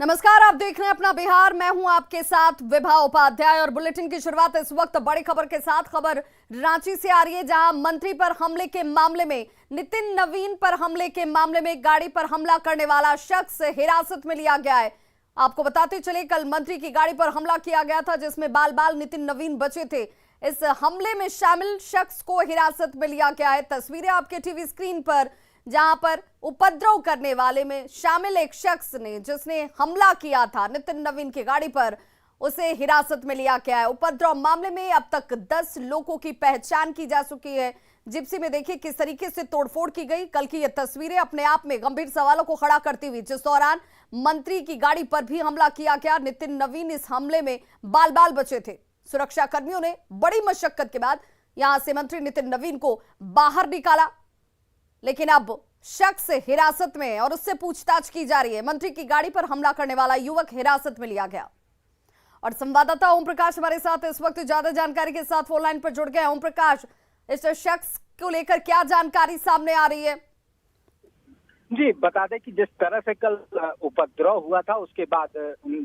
नमस्कार, आप देख रहे हैं अपना बिहार। मैं हूं आपके साथ विभा उपाध्याय और बुलेटिन की शुरुआत इस वक्त बड़ी खबर के साथ। खबर रांची से आ रही है, जहां मंत्री पर हमले के मामले में, नितिन नवीन पर हमले के मामले में गाड़ी पर हमला करने वाला शख्स हिरासत में लिया गया है। आपको बताते चले, कल मंत्री की गाड़ी पर हमला किया गया था, जिसमें बाल बाल नितिन नवीन बचे थे। इस हमले में शामिल शख्स को हिरासत में लिया गया है। तस्वीरें आपके टीवी स्क्रीन पर, जहां पर उपद्रव करने वाले में शामिल एक शख्स ने, जिसने हमला किया था नितिन नवीन की गाड़ी पर, उसे हिरासत में लिया गया है। उपद्रव मामले में अब तक 10 लोगों की पहचान की जा चुकी है। जिप्सी में देखिए किस तरीके से तोड़फोड़ की गई। कल की ये तस्वीरें अपने आप में गंभीर सवालों को खड़ा करती हुई, जिस दौरान मंत्री की गाड़ी पर भी हमला किया गया। नितिन नवीन इस हमले में बाल बाल बचे थे। सुरक्षा कर्मियों ने बड़ी मशक्कत के बाद यहां से मंत्री नितिन नवीन को बाहर निकाला, लेकिन अब शख्स हिरासत में है और उससे पूछताछ की जा रही है। मंत्री की गाड़ी पर हमला करने वाला युवक हिरासत में लिया गया। और संवाददाता ओम प्रकाश हमारे साथ इस वक्त ज्यादा जानकारी के साथ फोन लाइन पर जुड़ गए। ओम प्रकाश, इस शख्स को लेकर क्या जानकारी सामने आ रही है? जी, बता दें कि जिस तरह से कल उपद्रव हुआ था, उसके बाद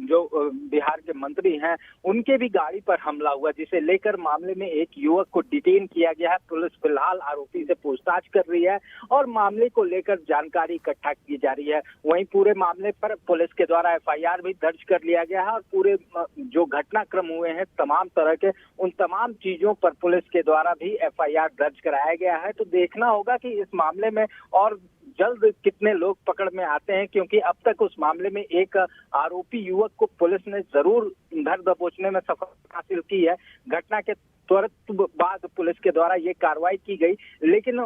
जो बिहार के मंत्री हैं उनके भी गाड़ी पर हमला हुआ, जिसे लेकर मामले में एक युवक को डिटेन किया गया है। पुलिस फिलहाल आरोपी से पूछताछ कर रही है और मामले को लेकर जानकारी इकट्ठा की जा रही है। वहीं पूरे मामले पर पुलिस के द्वारा एफआईआर भी दर्ज कर लिया गया है और पूरे जो घटनाक्रम हुए हैं तमाम तरह के, उन तमाम चीजों पर पुलिस के द्वारा भी एफआईआर दर्ज कराया गया है। तो देखना होगा कि इस मामले में और जल्द कितने लोग पकड़ में आते हैं, क्योंकि अब तक उस मामले में एक आरोपी युवक को पुलिस ने जरूर धर दबोचने में सफलता हासिल की है। घटना के तुरंत बाद पुलिस के द्वारा ये कार्रवाई की गई, लेकिन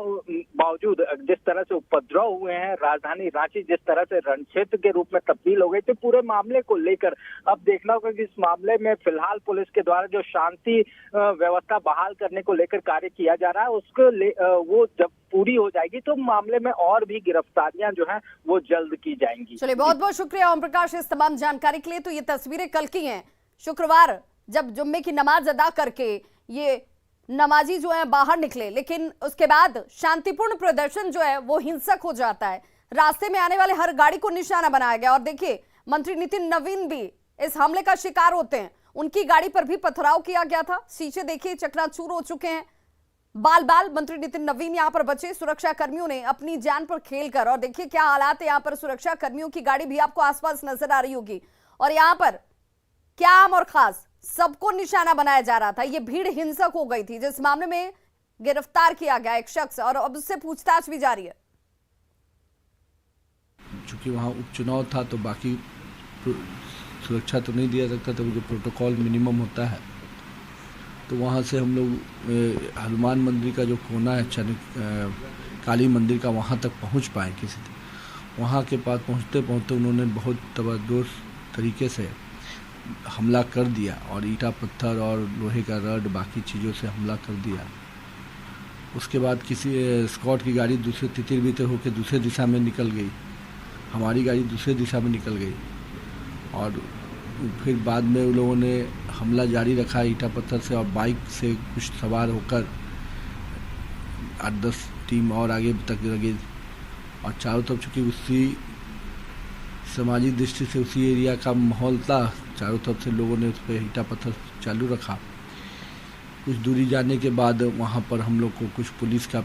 बावजूद जिस तरह से उपद्रव हुए हैं, राजधानी रांची जिस तरह से रणक्षेत्र के रूप में तब्दील हो गई, तो पूरे मामले को लेकर अब देखना होगा कि इस मामले में फिलहाल पुलिस के द्वारा जो शांति व्यवस्था बहाल करने को लेकर कार्य किया जा रहा है, उसको वो जब पूरी हो जाएगी तो मामले में और भी गिरफ्तारियां जो हैं वो जल्द की जाएंगी। चलिए, बहुत बहुत शुक्रिया ओम प्रकाश इस तमाम जानकारी के लिए। तो ये तस्वीरें कल की हैं, शुक्रवार जब जुम्मे की नमाज अदा करके ये नमाजी जो है बाहर निकले, लेकिन उसके बाद शांतिपूर्ण प्रदर्शन जो है वो हिंसक हो जाता है। रास्ते में आने वाले हर गाड़ी को निशाना बनाया गया और देखिए मंत्री नितिन नवीन भी इस हमले का शिकार होते हैं। उनकी गाड़ी पर भी पथराव किया गया था। शीशे देखिए चकनाचूर हो चुके हैं। बाल बाल मंत्री नितिन नवीन यहां पर बचे। सुरक्षा कर्मियों ने अपनी जान पर खेलकर, और देखिए क्या हालात है यहां पर। सुरक्षा कर्मियों की गाड़ी भी आपको आसपास नजर आ रही होगी और यहां पर क्या आम और खास सबको निशाना बनाया जा रहा था। यह भीड़ हिंसक हो गई थी, जिस मामले में गिरफ्तार किया गया एक शख्स और अब उससे पूछताछ भी जारी है। चूंकि वहाँ उपचुनाव था तो बाकी सुरक्षा तो नहीं दिया सकता था, जो प्रोटोकॉल मिनिमम होता है। तो वहाँ से हम लोग हनुमान मंदिर का जो कोना है, काली मंदिर का, वहाँ तक पहुँच पाए किसी तरह। वहाँ के पास पहुँचते पहुँचते उन्होंने बहुत जबरदस्त तरीके से हमला कर दिया और ईंटा पत्थर और लोहे का रड बाकी चीज़ों से हमला कर दिया। उसके बाद किसी स्कॉट की गाड़ी दूसरे तितिर बितर होकर दूसरे दिशा में निकल गई, हमारी गाड़ी दूसरे दिशा में निकल गई और फिर बाद में उन लोगों ने हमला जारी रखा ईंटा पत्थर से और बाइक से कुछ सवार होकर 8-10 टीम और आगे तक लगे और चारों तरफ, चूँकि उसी सामाजिक दृष्टि से उसी एरिया का माहौल था, चारों तरफ से लोगों ने उस पर ईंटा पत्थर चालू रखा। कुछ दूरी जाने के बाद वहाँ पर हम लोग को कुछ पुलिस का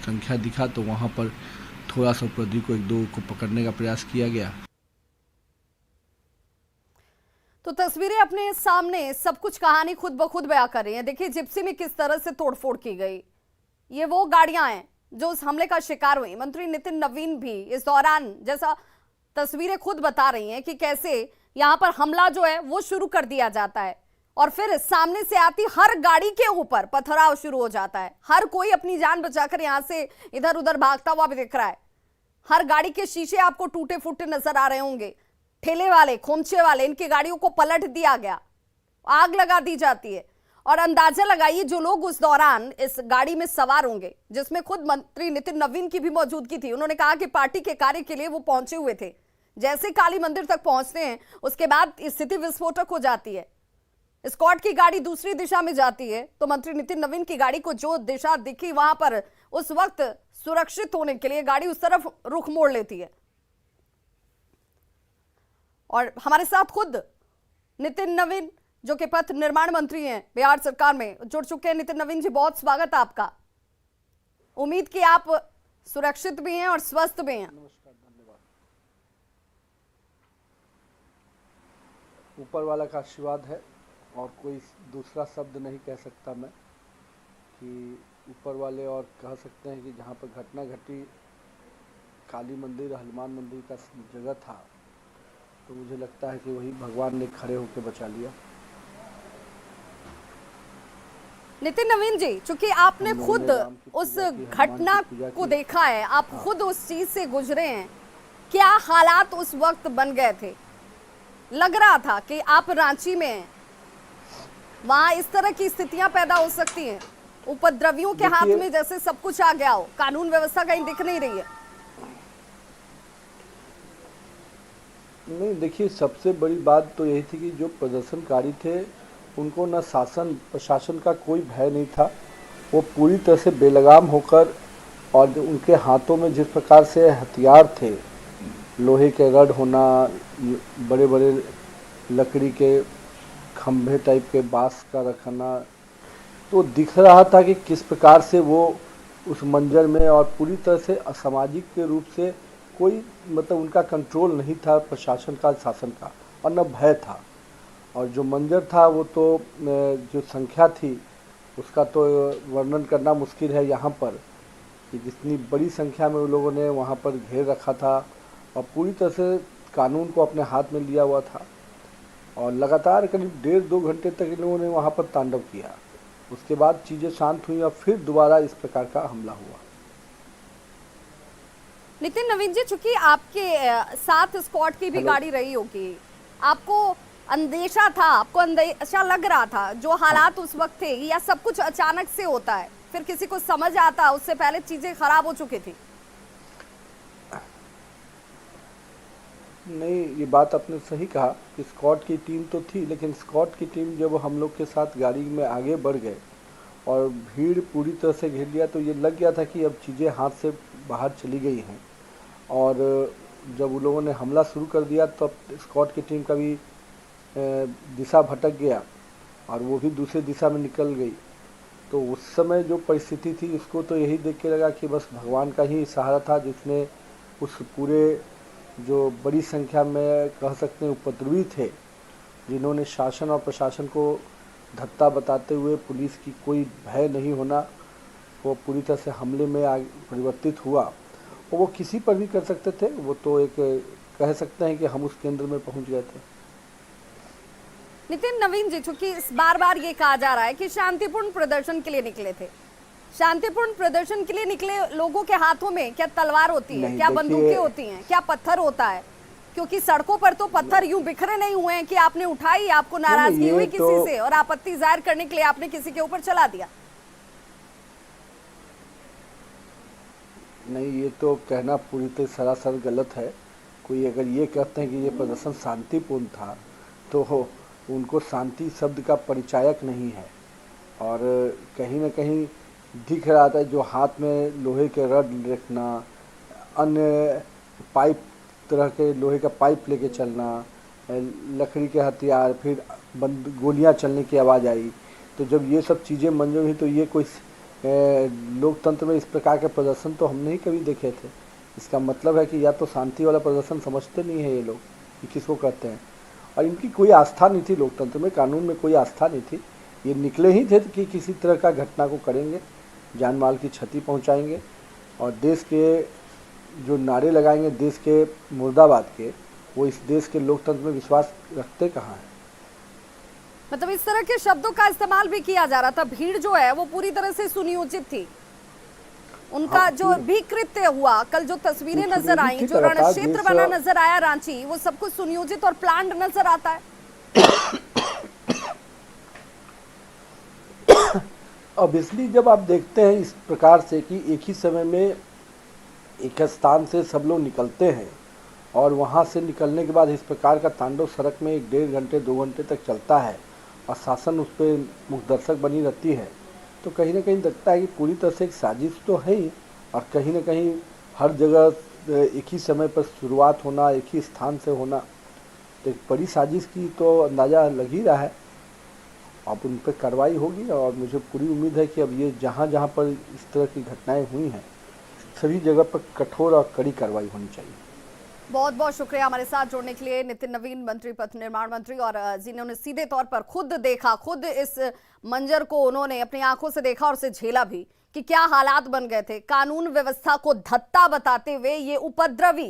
संख्या दिखा, तो वहाँ पर थोड़ा सा उपद्रवी को 1-2 को पकड़ने का प्रयास किया गया। तो तस्वीरें अपने सामने सब कुछ कहानी खुद ब खुद बयां कर रही हैं। देखिए जिप्सी में किस तरह से तोड़फोड़ की गई। ये वो गाड़ियां हैं जो उस हमले का शिकार हुई। मंत्री नितिन नवीन भी इस दौरान, जैसा तस्वीरें खुद बता रही हैं कि कैसे यहां पर हमला जो है वो शुरू कर दिया जाता है और फिर सामने से आती हर गाड़ी के ऊपर पथराव शुरू हो जाता है। हर कोई अपनी जान बचाकर यहां से इधर उधर भागता हुआ भी दिख रहा है। हर गाड़ी के शीशे आपको टूटे फूटे नजर आ रहे होंगे। ठेले वाले, खोमचे वाले, इनकी गाड़ियों को पलट दिया गया, आग लगा दी जाती है। और अंदाजा लगाइए जो लोग उस दौरान इस गाड़ी में सवार होंगे, जिसमें खुद मंत्री नितिन नवीन की भी मौजूदगी थी। उन्होंने कहा कि पार्टी के कार्य के लिए वो पहुंचे हुए थे। जैसे काली मंदिर तक पहुंचते हैं उसके बाद स्थिति विस्फोटक हो जाती है। स्कॉट की गाड़ी दूसरी दिशा में जाती है तो मंत्री नितिन नवीन की गाड़ी को जो दिशा दिखी वहां पर उस वक्त सुरक्षित होने के लिए गाड़ी उस तरफ रुख मोड़ लेती है। और हमारे साथ खुद नितिन नवीन जो कि पथ निर्माण मंत्री हैं बिहार सरकार में जुड़ चुके हैं। नितिन नवीन जी, बहुत स्वागत है आपका। उम्मीद कि आप सुरक्षित भी हैं और स्वस्थ भी हैं। नमस्कार, धन्यवाद। ऊपर वाला का आशीर्वाद है और कोई दूसरा शब्द नहीं कह सकता मैं कि ऊपर वाले, और कह सकते हैं कि जहाँ पर घटना घटी काली मंदिर हनुमान मंदिर का जगह था, तो मुझे लगता है कि वही भगवान ने खड़े होकर बचा लिया। नितिन नवीन जी, चूंकि आपने खुद उस घटना को देखा है, आप खुद उस चीज से गुजरे हैं, क्या हालात उस वक्त बन गए थे? लग रहा था कि आप रांची में हैं, वहां इस तरह की स्थितियां पैदा हो सकती हैं, उपद्रवियों के हाथ में जैसे सब कुछ आ गया हो, कानून व्यवस्था कहीं दिख नहीं रही है। नहीं, देखिए, सबसे बड़ी बात तो यही थी कि जो प्रदर्शनकारी थे उनको न शासन प्रशासन का कोई भय नहीं था। वो पूरी तरह से बेलगाम होकर, और उनके हाथों में जिस प्रकार से हथियार थे, लोहे के रड होना, बड़े बड़े लकड़ी के खंभे टाइप के बांस का रखना, तो दिख रहा था कि किस प्रकार से वो उस मंजर में, और पूरी तरह से असामाजिक के रूप से कोई मतलब उनका कंट्रोल नहीं था प्रशासन का, शासन का, और न भय था। और जो मंजर था वो तो जो संख्या थी उसका तो वर्णन करना मुश्किल है यहाँ पर, कि जितनी बड़ी संख्या में उन लोगों ने वहाँ पर घेर रखा था और पूरी तरह से कानून को अपने हाथ में लिया हुआ था। और लगातार करीब 1.5-2 घंटे तक इन लोगों ने वहाँ पर तांडव किया। उसके बाद चीज़ें शांत हुई और फिर दोबारा इस प्रकार का हमला हुआ। नितिन नवीन जी, चूंकि आपके साथ स्क्वाड की भी गाड़ी रही होगी, आपको अंदेशा था, आपको अंदेशा लग रहा था जो हालात उस वक्त थे, या सब कुछ अचानक से होता है, फिर किसी को समझ आता, उससे पहले चीजें खराब हो चुकी थी? नहीं, ये बात आपने सही कहा कि स्क्वाड की टीम तो थी, लेकिन स्क्वाड की टीम जब हम लोग के साथ गाड़ी में आगे बढ़ गए और भीड़ पूरी तरह से घेर लिया, तो ये लग गया था कि अब चीज़ें हाथ से बाहर चली गई हैं। और जब उन लोगों ने हमला शुरू कर दिया तो स्क्वाड की टीम का भी दिशा भटक गया और वो भी दूसरी दिशा में निकल गई। तो उस समय जो परिस्थिति थी, उसको तो यही देख के लगा कि बस भगवान का ही सहारा था, जिसने उस पूरे जो बड़ी संख्या में कह सकते हैं उपद्रवी थे, जिन्होंने शासन और प्रशासन को धत्ता बताते हुए पुलिस की कोई भय नहीं होना, वो पूरी तरह से हमले में परिवर्तित हुआ। और वो किसी पर भी कर सकते थे। वो तो एक कह सकते हैं कि हम उस केंद्र में पहुंच गए थे। नितिन नवीन जी, चूंकि बार बार ये कहा जा रहा है कि शांतिपूर्ण प्रदर्शन के लिए निकले थे, शांतिपूर्ण प्रदर्शन के लिए निकले लोगों के हाथों में क्या तलवार होती है, क्या बंदूकें होती हैं, क्या पत्थर होता है? क्योंकि सड़कों पर तो पत्थर यूं बिखरे नहीं हुए हैं कि आपने उठाई, आपको नाराजगी हुई किसी से और आपत्ति जाहिर करने के लिए आपने किसी के ऊपर चला दिया। नहीं, ये तो कहना पूरी तरह सरासर गलत है। कोई अगर ये कहते हैं कि ये प्रदर्शन शांतिपूर्ण था, तो उनको शांति शब्द का परिचायक नहीं है। और कहीं ना कहीं दिख रहा था जो हाथ में लोहे के रड रखना, अन्य पाइप तरह के लोहे का पाइप लेके चलना, लकड़ी के हथियार, फिर गोलियां चलने की आवाज़ आई। तो जब ये सब चीज़ें मंजूर हुई तो ये कोई लोकतंत्र में इस प्रकार के प्रदर्शन तो हम नहीं कभी देखे थे। इसका मतलब है कि या तो शांति वाला प्रदर्शन समझते नहीं है ये लोग कि किसको कहते हैं, और इनकी कोई आस्था नहीं थी लोकतंत्र में, कानून में कोई आस्था नहीं थी। ये निकले ही थे कि किसी तरह का घटना को करेंगे, जान माल की क्षति पहुंचाएंगे और देश के जो नारे लगाएंगे देश के मुर्दाबाद के, वो इस देश के लोकतंत्र में विश्वास रखते कहाँ हैं। मतलब इस तरह के शब्दों का इस्तेमाल भी किया जा रहा था। भीड़ जो है वो पूरी तरह से सुनियोजित थी। उनका जो भी कृत्य हुआ, कल जो तस्वीरें नजर आई, जो रण क्षेत्र बना नजर आया रांची, वो सब कुछ सुनियोजित और प्लान्ड नजर आता है। ऑब्वियसली जब आप देखते हैं इस प्रकार से कि एक ही समय में एक स्थान से सब लोग निकलते हैं और वहाँ से निकलने के बाद इस प्रकार का तांडव सड़क में 1-1.5 घंटे 2 घंटे तक चलता है और शासन उस पर मुखदर्शक बनी रहती है, तो कहीं ना कहीं लगता है कि पूरी तरह से एक साजिश तो है ही। और कहीं ना कहीं हर जगह एक ही समय पर शुरुआत होना, एक ही स्थान से होना, तो एक बड़ी साजिश की तो अंदाज़ा लग ही रहा है। अब उन पर कार्रवाई होगी और मुझे पूरी उम्मीद है कि अब ये जहाँ जहाँ पर इस तरह की घटनाएं हुई हैं सभी जगह पर कठोर और कड़ी कार्रवाई होनी चाहिए। बहुत बहुत शुक्रिया हमारे साथ जुड़ने के लिए नितिन नवीन, मंत्री पथ निर्माण मंत्री, और जिन्होंने सीधे तौर पर खुद देखा, खुद इस मंजर को उन्होंने अपनी आंखों से देखा और उसे झेला भी कि क्या हालात बन गए थे। कानून व्यवस्था को धत्ता बताते हुए ये उपद्रवी,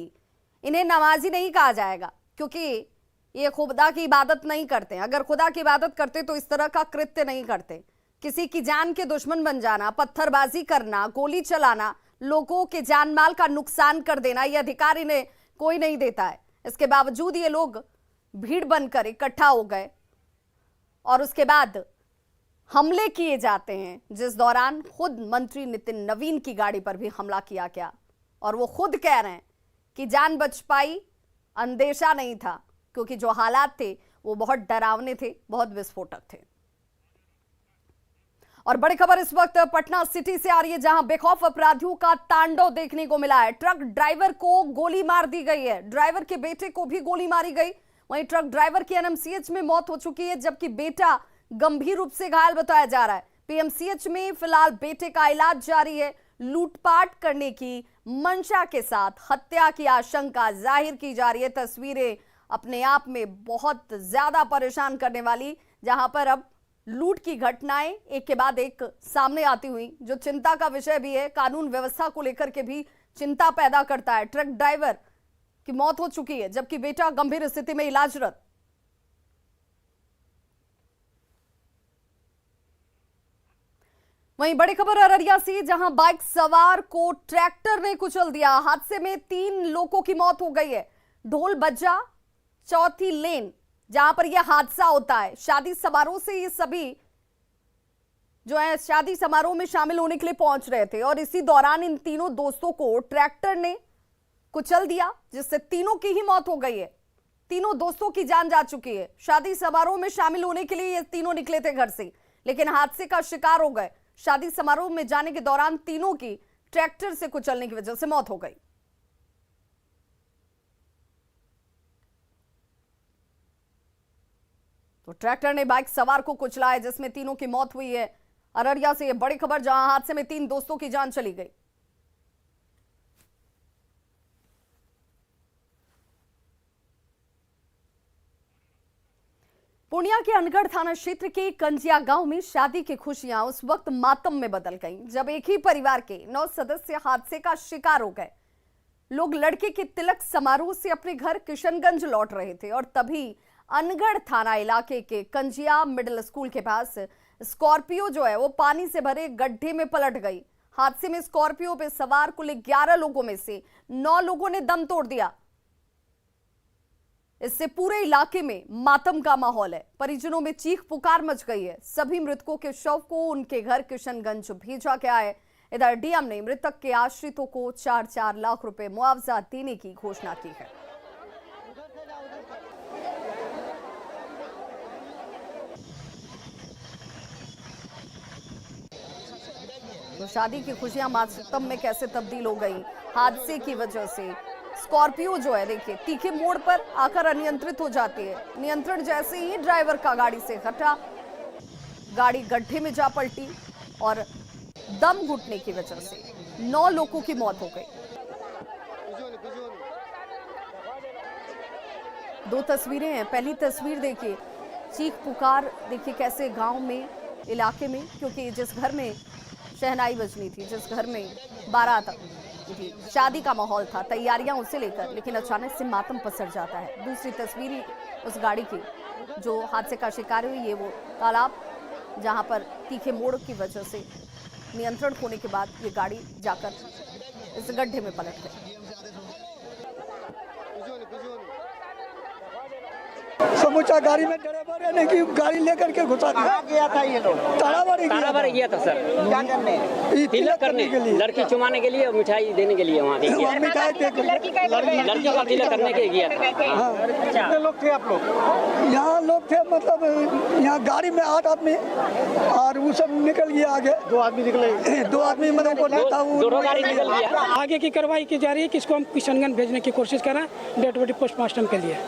इन्हें नमाजी नहीं कहा जाएगा क्योंकि ये खुदा की इबादत नहीं करते। अगर खुदा की इबादत करते तो इस तरह का कृत्य नहीं करते। किसी की जान के दुश्मन बन जाना, पत्थरबाजी करना, गोली चलाना, लोगों के जान माल का नुकसान कर देना, ये अधिकार इन्हें कोई नहीं देता है। इसके बावजूद ये लोग भीड़ बनकर इकट्ठा हो गए और उसके बाद हमले किए जाते हैं, जिस दौरान खुद मंत्री नितिन नवीन की गाड़ी पर भी हमला किया गया। और वो खुद कह रहे हैं कि जान बच पाई, अंदेशा नहीं था, क्योंकि जो हालात थे वो बहुत डरावने थे, बहुत विस्फोटक थे। और बड़ी खबर इस वक्त पटना सिटी से आ रही है, जहां बेखौफ अपराधियों का तांडव देखने को मिला है। ट्रक ड्राइवर को गोली मार दी गई है, ड्राइवर के बेटे को भी गोली मारी गई। वहीं ट्रक ड्राइवर की एनएमसीएच में मौत हो चुकी है, जबकि बेटा गंभीर रूप से घायल बताया जा रहा है। पीएमसीएच में फिलहाल बेटे का इलाज जारी है। लूटपाट करने की मंशा के साथ हत्या की आशंका जाहिर की जा रही है। तस्वीरें अपने आप में बहुत ज्यादा परेशान करने वाली, जहां पर अब लूट की घटनाएं एक के बाद एक सामने आती हुई, जो चिंता का विषय भी है, कानून व्यवस्था को लेकर के भी चिंता पैदा करता है। ट्रक ड्राइवर की मौत हो चुकी है, जबकि बेटा गंभीर स्थिति में इलाजरत। वहीं बड़ी खबर अररिया से, जहां बाइक सवार को ट्रैक्टर ने कुचल दिया। हादसे में 3 लोगों की मौत हो गई है। ढोल बज्जा चौथी लेन जहां पर यह हादसा होता है। शादी समारोह से ये सभी जो है शादी समारोह में शामिल होने के लिए पहुंच रहे थे और इसी दौरान इन तीनों दोस्तों को ट्रैक्टर ने कुचल दिया, जिससे तीनों की ही मौत हो गई है। तीनों दोस्तों की जान जा चुकी है। शादी समारोह में शामिल होने के लिए ये तीनों निकले थे घर से, लेकिन हादसे का शिकार हो गए। शादी समारोह में जाने के दौरान तीनों की ट्रैक्टर से कुचलने की वजह से मौत हो गई। तो ट्रैक्टर ने बाइक सवार को कुचला है, जिसमें तीनों की मौत हुई है। अररिया से यह बड़ी खबर, जहां हादसे में 3 दोस्तों की जान चली गई। पूर्णिया के अनगढ़ थाना क्षेत्र के कंजिया गांव में शादी की खुशियां उस वक्त मातम में बदल गईं, जब एक ही परिवार के 9 सदस्य हादसे का शिकार हो गए। लोग लड़के के तिलक समारोह से अपने घर किशनगंज लौट रहे थे और तभी अनगढ़ थाना इलाके के कंजिया मिडिल स्कूल के पास स्कॉर्पियो जो है वो पानी से भरे गड्ढे में पलट गई। हादसे में स्कॉर्पियो पे सवार कुल 11 लोगों में से 9 लोगों ने दम तोड़ दिया। इससे पूरे इलाके में मातम का माहौल है। परिजनों में चीख पुकार मच गई है। सभी मृतकों के शव को उनके घर किशनगंज भेजा गया है। इधर डीएम ने मृतक के आश्रितों को 4-4 लाख रुपए मुआवजा देने की घोषणा की है। तो शादी की खुशियां मातम में कैसे तब्दील हो गई हादसे की वजह से। स्कॉर्पियो जो है देखिए तीखे मोड़ पर आकर अनियंत्रित हो जाती है। नियंत्रण जैसे ही ड्राइवर का गाड़ी से हटा, गाड़ी गड्ढे में जा पलटी और दम घुटने की वजह से 9 लोगों की मौत हो गई। 2 तस्वीरें हैं। पहली तस्वीर देखिए, चीख पुकार देखिए कैसे गांव में, इलाके में, क्योंकि जिस घर में शहनाई बजनी थी, जिस घर में बारात थी, शादी का माहौल था, तैयारियां उसे लेकर, लेकिन अचानक से मातम पसर जाता है। दूसरी तस्वीर उस गाड़ी की जो हादसे का शिकार हुई, ये वो तालाब जहां पर तीखे मोड़ की वजह से नियंत्रण खोने के बाद ये गाड़ी जाकर इस गड्ढे में पलट गई। समूचा गाड़ी में ड्राइवर ने की गाड़ी लेकर के घुसा गया था। ये लोग ताराबाड़ी गया था सर, क्या करने? तिलक करने के लिए, लड़की चुमाने के लिए और मिठाई देने के लिए वहाँ मिठाई लड़की का तिलक करने के गया था। कितने लोग थे आप लोग? यहाँ लोग थे, मतलब यहाँ गाड़ी में 8 आदमी और वो सब निकल गया आगे। 2 आदमी निकले, 2 आदमी मतलब दोनों गाड़ी निकल गया। आगे की कार्रवाई की जा रही है, किसको हम किशनगंज भेजने की कोशिश कर रहे हैं डेड बॉडी पोस्टमार्टम के लिए।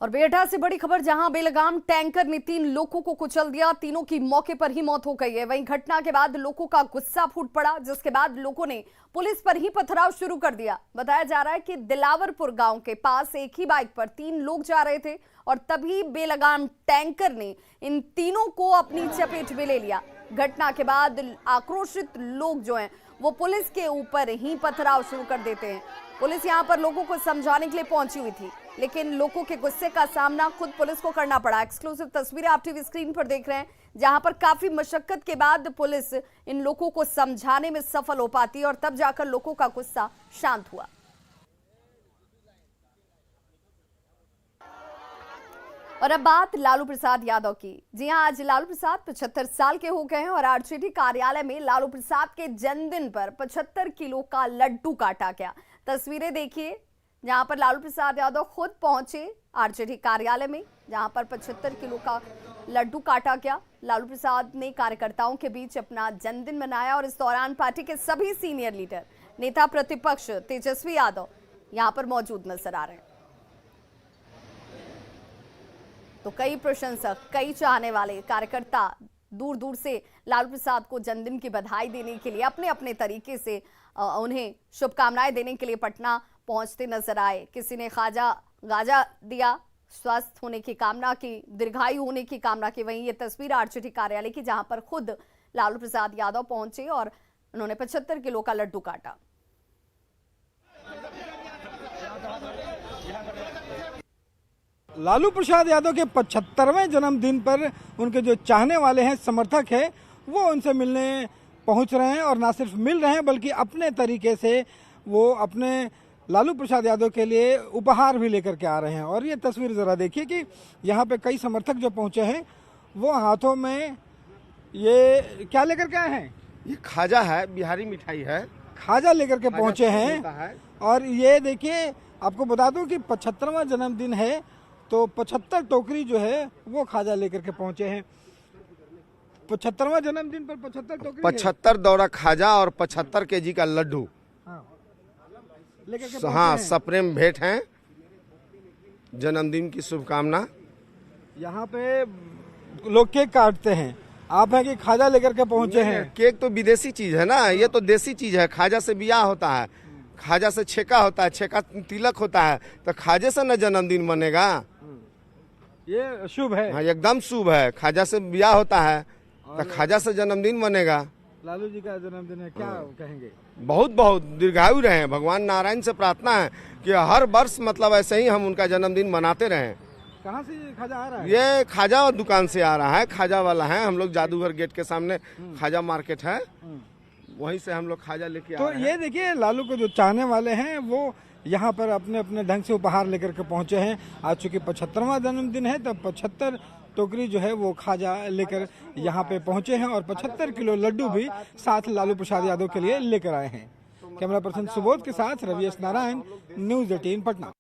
और बेहटा से बड़ी खबर, जहां बेलगाम टैंकर ने 3 लोगों को कुचल दिया। तीनों की मौके पर ही मौत हो गई है। वहीं घटना के बाद लोगों का गुस्सा फूट पड़ा, जिसके बाद लोगों ने पुलिस पर ही पथराव शुरू कर दिया। बताया जा रहा है कि दिलावरपुर गांव के पास एक ही बाइक पर 3 लोग जा रहे थे और तभी बेलगाम टैंकर ने इन तीनों को अपनी चपेट में ले लिया। घटना के बाद आक्रोशित लोग जो हैं वो पुलिस के ऊपर ही पथराव शुरू कर देते हैं। पुलिस यहां पर लोगों को समझाने के लिए पहुंची हुई थी, लेकिन लोगों के गुस्से का सामना खुद पुलिस को करना पड़ा। एक्सक्लूसिव तस्वीरें आप टीवी स्क्रीन पर देख रहे हैं, जहां पर काफी मशक्कत के बाद पुलिस इन लोगों को समझाने में सफल हो पाती है और तब जाकर लोगों का गुस्सा शांत हुआ। और अब बात लालू प्रसाद यादव की। जी हां, आज लालू प्रसाद 75 साल के हो गए हैं और आरजेडी कार्यालय में लालू प्रसाद के जन्मदिन पर 75 किलो का लड्डू काटा गया। तस्वीरें देखिए, जहां पर लालू प्रसाद यादव खुद पहुंचे आरजेडी कार्यालय में, जहां पर 75 किलो का लड्डू काटा गया। लालू प्रसाद ने कार्यकर्ताओं के बीच अपना जन्मदिन मनाया और इस दौरान पार्टी के सभी सीनियर लीडर, नेता प्रतिपक्ष तेजस्वी यादव यहां पर मौजूद नजर आ रहे हैं। तो कई प्रशंसक, कई चाहने वाले कार्यकर्ता दूर दूर से लालू प्रसाद को जन्मदिन की बधाई देने के लिए अपने अपने तरीके से उन्हें शुभकामनाएं देने के लिए पटना पहुंचते नजर आए। किसी ने खाजा गाजा दिया, स्वस्थ होने की कामना की, दीर्घायु होने की कामना की। वहीं ये तस्वीर आरजेडी कार्यालय की, जहां पर खुद लालू प्रसाद यादव पहुंचे और उन्होंने 75 किलो का लड्डू काटा। लालू प्रसाद यादव के 75वें जन्मदिन पर उनके जो चाहने वाले हैं, समर्थक हैं, वो उनसे मिलने पहुंच रहे हैं और ना सिर्फ मिल रहे हैं बल्कि अपने तरीके से वो अपने लालू प्रसाद यादव के लिए उपहार भी लेकर के आ रहे हैं। और ये तस्वीर ज़रा देखिए कि यहाँ पे कई समर्थक जो पहुंचे हैं वो हाथों में ये क्या लेकर के आए हैं? ये खाजा है, बिहारी मिठाई है। खाजा लेकर के पहुंचे हैं। और ये देखिए, आपको बता दूं कि 75वां जन्मदिन है तो 75 टोकरी जो है वो खाजा लेकर के पहुंचे हैं। 75वां जन्मदिन पर 75 टोकरी, 75 दौरा खाजा और 75 केजी का लड्डू। हाँ, सप्रेम भेंट है, जन्मदिन की शुभकामना। यहाँ पे लोग केक काटते हैं, आप हैं कि खाजा लेकर के पहुंचे हैं? केक तो विदेशी चीज है ना, ये तो देसी चीज है। खाजा से ब्याह होता है, खाजा से छेका होता है, छेका तिलक होता है, तो खाजे से न जन्मदिन बनेगा। ये शुभ है। हाँ, एकदम शुभ है। खाजा से ब्याह होता है तो खाजा से जन्मदिन बनेगा। लालू जी का जन्मदिन है, क्या कहेंगे? बहुत बहुत दीर्घायु रहे। भगवान नारायण से प्रार्थना है कि हर वर्ष मतलब ऐसे ही हम उनका जन्मदिन मनाते रहें। कहाँ से ये खाजा आ रहा है? ये खाजा दुकान से आ रहा है, खाजा वाला है। हम लोग जादूगर गेट के सामने खाजा मार्केट है, वहीं से हम लोग खाजा लेके तो ये देखिए, लालू को जो चाहने वाले हैं वो यहाँ पर अपने अपने ढंग से उपहार लेकर के पहुंचे हैं। आज चूंकि 75वां जन्मदिन है तो 75 टोकरी जो है वो खाजा लेकर यहाँ पे पहुंचे हैं और 75 किलो लड्डू भी साथ लालू प्रसाद यादव के लिए लेकर आए हैं। कैमरा पर्सन सुबोध के साथ रवि एस नारायण, न्यूज़ 18 पटना।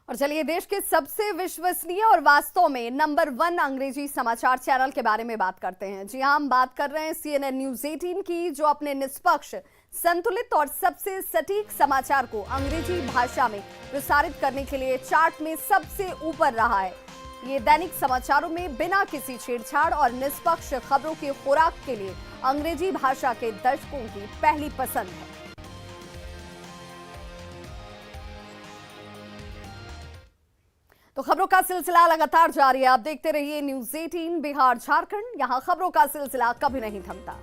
और चलिए, देश के सबसे विश्वसनीय और वास्तव में नंबर 1 अंग्रेजी समाचार चैनल के बारे में बात करते हैं। जी हां, हम बात कर रहे हैं CNN न्यूज़ 18 की, जो अपने निष्पक्ष, संतुलित और सबसे सटीक समाचार को अंग्रेजी भाषा में प्रसारित करने के लिए चार्ट में सबसे ऊपर रहा है। ये दैनिक समाचारों में बिना किसी छेड़छाड़ और निष्पक्ष खबरों की खुराक के लिए अंग्रेजी भाषा के दर्शकों की पहली पसंद है। तो खबरों का सिलसिला लगातार जारी है। आप देखते रहिए न्यूज़ 18 बिहार झारखंड, यहां खबरों का सिलसिला कभी नहीं थमता।